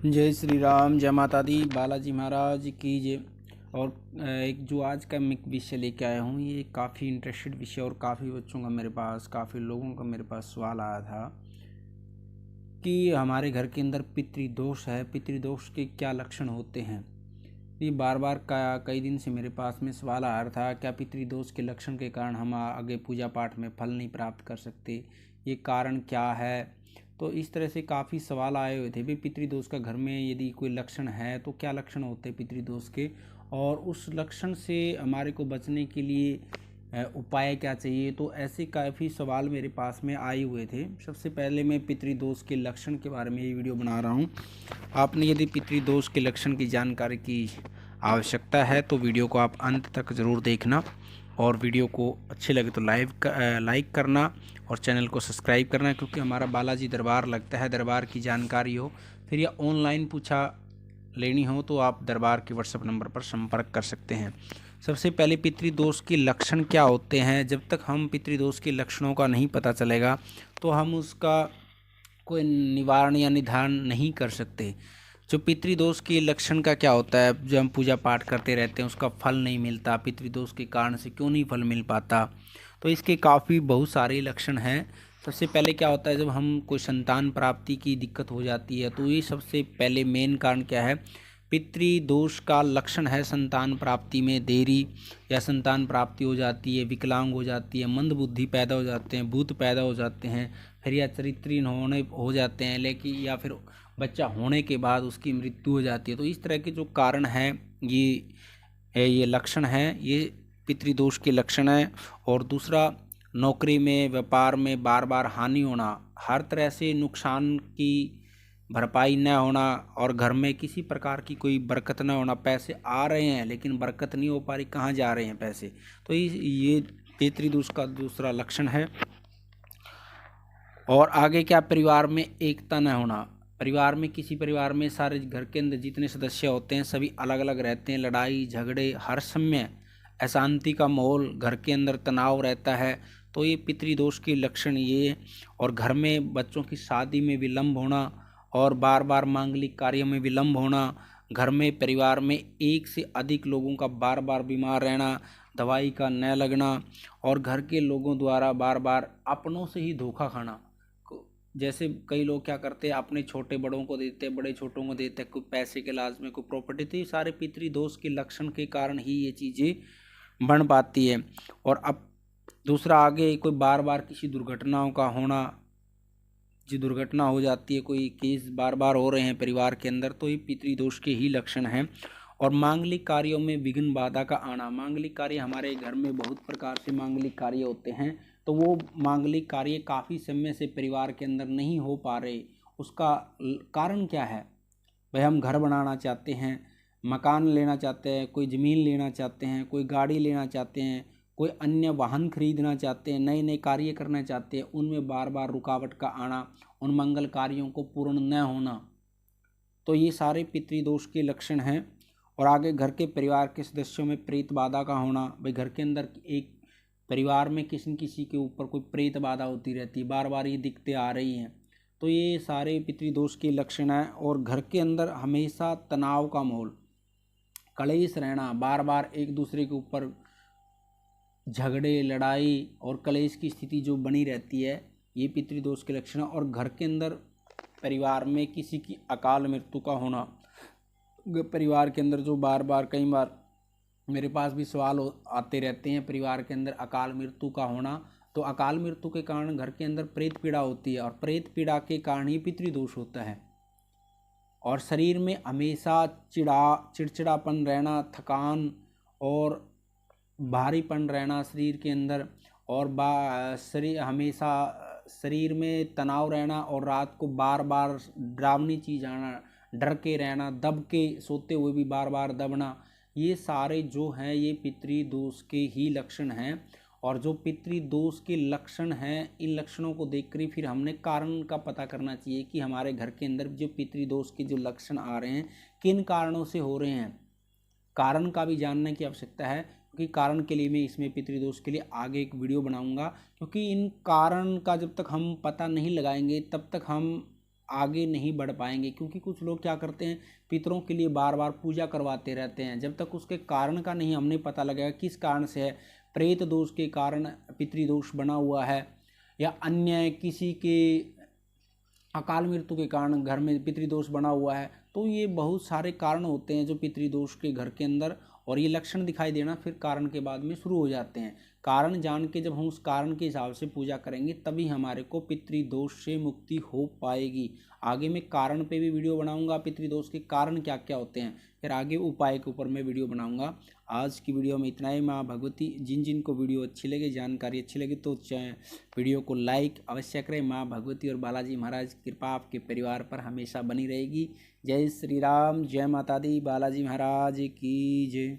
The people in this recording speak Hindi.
जय श्री राम, जय माता दी, बालाजी महाराज की जय। और एक जो आज का मैं विषय लेके आया हूँ, ये काफ़ी इंटरेस्टेड विषय और काफ़ी बच्चों का मेरे पास, काफ़ी लोगों का मेरे पास सवाल आया था कि हमारे घर के अंदर पितृदोष है, पितृदोष के क्या लक्षण होते हैं। ये बार बार कई दिन से मेरे पास में सवाल आ रहा था, क्या पितृदोष के लक्षण के कारण हम आगे पूजा पाठ में फल नहीं प्राप्त कर सकते, ये कारण क्या है। तो इस तरह से काफ़ी सवाल आए हुए थे। भी पितृदोष का घर में यदि कोई लक्षण है तो क्या लक्षण होते हैं पितृदोष के, और उस लक्षण से हमारे को बचने के लिए उपाय क्या चाहिए। तो ऐसे काफ़ी सवाल मेरे पास में आए हुए थे। सबसे पहले मैं पितृदोष के लक्षण के बारे में ये वीडियो बना रहा हूँ। आपने यदि पितृदोष के लक्षण की जानकारी की आवश्यकता है तो वीडियो को आप अंत तक ज़रूर देखना, और वीडियो को अच्छे लगे तो लाइक करना और चैनल को सब्सक्राइब करना, क्योंकि हमारा बालाजी दरबार लगता है। दरबार की जानकारी हो फिर या ऑनलाइन पूछा लेनी हो तो आप दरबार के व्हाट्सएप नंबर पर संपर्क कर सकते हैं। सबसे पहले पितृदोष के लक्षण क्या होते हैं। जब तक हम पितृदोष के लक्षणों का नहीं पता चलेगा तो हम उसका कोई निवारण या निदान नहीं कर सकते। जो पितृदोष के लक्षण का क्या होता है, जब हम पूजा पाठ करते रहते हैं उसका फल नहीं मिलता, पितृदोष के कारण से क्यों नहीं फल मिल पाता, तो इसके काफ़ी बहुत सारे लक्षण हैं। सबसे पहले क्या होता है, जब हम कोई संतान प्राप्ति की दिक्कत हो जाती है तो ये सबसे पहले मेन कारण क्या है, पितृदोष का लक्षण है संतान प्राप्ति में देरी, या संतान प्राप्ति हो जाती है, विकलांग हो जाती है, मंद बुद्धि पैदा हो जाते हैं, भूत पैदा हो जाते हैं, फिर या चरित्रहीन होने हो जाते हैं, लेकिन या फिर बच्चा होने के बाद उसकी मृत्यु हो जाती है। तो इस तरह के जो कारण हैं ये लक्षण हैं, ये पितृदोष के लक्षण हैं। और दूसरा, नौकरी में, व्यापार में बार बार हानि होना, हर तरह से नुकसान की भरपाई न होना, और घर में किसी प्रकार की कोई बरकत न होना, पैसे आ रहे हैं लेकिन बरकत नहीं हो पा रही, कहाँ जा रहे हैं पैसे, तो ये पितृदोष का दूसरा लक्षण है। और आगे क्या, परिवार में एकता न होना, परिवार में किसी परिवार में सारे घर के अंदर जितने सदस्य होते हैं सभी अलग अलग रहते हैं, लड़ाई झगड़े, हर समय अशांति का माहौल, घर के अंदर तनाव रहता है, तो ये पितृदोष के लक्षण ये। और घर में बच्चों की शादी में विलंब होना, और बार बार मांगलिक कार्यों में विलंब होना, घर में परिवार में एक से अधिक लोगों का बार बार बीमार रहना, दवाई का न लगना, और घर के लोगों द्वारा बार बार अपनों से ही धोखा खाना। जैसे कई लोग क्या करते हैं, अपने छोटे बड़ों को देते हैं, बड़े छोटों को देते हैं, कोई पैसे के लालच में, कोई प्रॉपर्टी, तो ये सारे पितृदोष के लक्षण के कारण ही ये चीज़ें बन पाती है। और अब दूसरा, आगे कोई बार बार किसी दुर्घटनाओं का होना, जो दुर्घटना हो जाती है, कोई केस बार बार हो रहे हैं परिवार के अंदर, तो ये पितृदोष के ही लक्षण हैं। और मांगलिक कार्यों में विघ्न बाधा का आना, मांगलिक कार्य, हमारे घर में बहुत प्रकार से मांगलिक कार्य होते हैं, तो वो मांगलिक कार्य काफ़ी समय से परिवार के अंदर नहीं हो पा रहे, उसका कारण क्या है। भाई, हम घर बनाना चाहते हैं, मकान लेना चाहते हैं, कोई ज़मीन लेना चाहते हैं, कोई गाड़ी लेना चाहते हैं, कोई अन्य वाहन खरीदना चाहते हैं, नए नए कार्य करना चाहते हैं, उनमें बार बार रुकावट का आना, उन मंगल कार्यों को पूर्ण न होना, तो ये सारे पितृदोष के लक्षण हैं। और आगे, घर के परिवार के सदस्यों में प्रेत बाधा का होना, भाई घर के अंदर एक परिवार में किसी न किसी के ऊपर कोई प्रेत बाधा होती रहती है, बार बार ये दिक्कतें आ रही हैं, तो ये सारे पितृदोष के लक्षण हैं। और घर के अंदर हमेशा तनाव का माहौल, कलेश रहना, बार बार एक दूसरे के ऊपर झगड़े, लड़ाई और कलेश की स्थिति जो बनी रहती है, ये पितृदोष के लक्षण। और घर के अंदर परिवार में किसी की अकाल मृत्यु का होना, परिवार के अंदर जो बार बार, कई बार मेरे पास भी सवाल आते रहते हैं, परिवार के अंदर अकाल मृत्यु का होना, तो अकाल मृत्यु के कारण घर के अंदर प्रेत पीड़ा होती है, और प्रेत पीड़ा के कारण ही पितृदोष होता है। और शरीर में हमेशा चिड़चिड़ापन रहना, थकान और भारीपन रहना शरीर के अंदर, और शरीर हमेशा, शरीर में तनाव रहना, और रात को बार बार डरावनी चीज़ आना, डर के रहना, दब के सोते हुए भी बार बार दबना, ये सारे जो हैं ये पितृदोष के ही लक्षण हैं। और जो पितृदोष के लक्षण हैं, इन लक्षणों को देखकर ही फिर हमने कारण का पता करना चाहिए कि हमारे घर के अंदर जो पितृदोष के जो लक्षण आ रहे हैं किन कारणों से हो रहे हैं, कारण का भी जानने की आवश्यकता है, क्योंकि कारण के लिए मैं इसमें पितृदोष के लिए आगे एक वीडियो बनाऊंगा। क्योंकि इन कारण का जब तक हम पता नहीं लगाएंगे तब तक हम आगे नहीं बढ़ पाएंगे। क्योंकि कुछ लोग क्या करते हैं, पितरों के लिए बार बार पूजा करवाते रहते हैं। जब तक उसके कारण का नहीं हमें पता लगेगा किस कारण से है, प्रेत दोष के कारण पितृदोष बना हुआ है, या अन्य किसी के अकाल मृत्यु के कारण घर में पितृदोष बना हुआ है, तो ये बहुत सारे कारण होते हैं जो पितृदोष के घर के अंदर, और ये लक्षण दिखाई देना फिर कारण के बाद में शुरू हो जाते हैं। कारण जान के जब हम उस कारण के हिसाब से पूजा करेंगे तभी हमारे को पितृदोष से मुक्ति हो पाएगी। आगे मैं कारण पे भी वीडियो बनाऊंगा, पितृदोष के कारण क्या क्या होते हैं, फिर आगे उपाय के ऊपर मैं वीडियो बनाऊंगा। आज की वीडियो में इतना ही। माँ भगवती जिन जिन को वीडियो अच्छी लगे, जानकारी अच्छी लगी, तो वीडियो को लाइक अवश्य करें। माँ भगवती और बालाजी महाराज की कृपा आपके परिवार पर हमेशा बनी रहेगी। जय श्री राम, जय माता दी, बालाजी महाराज की जय।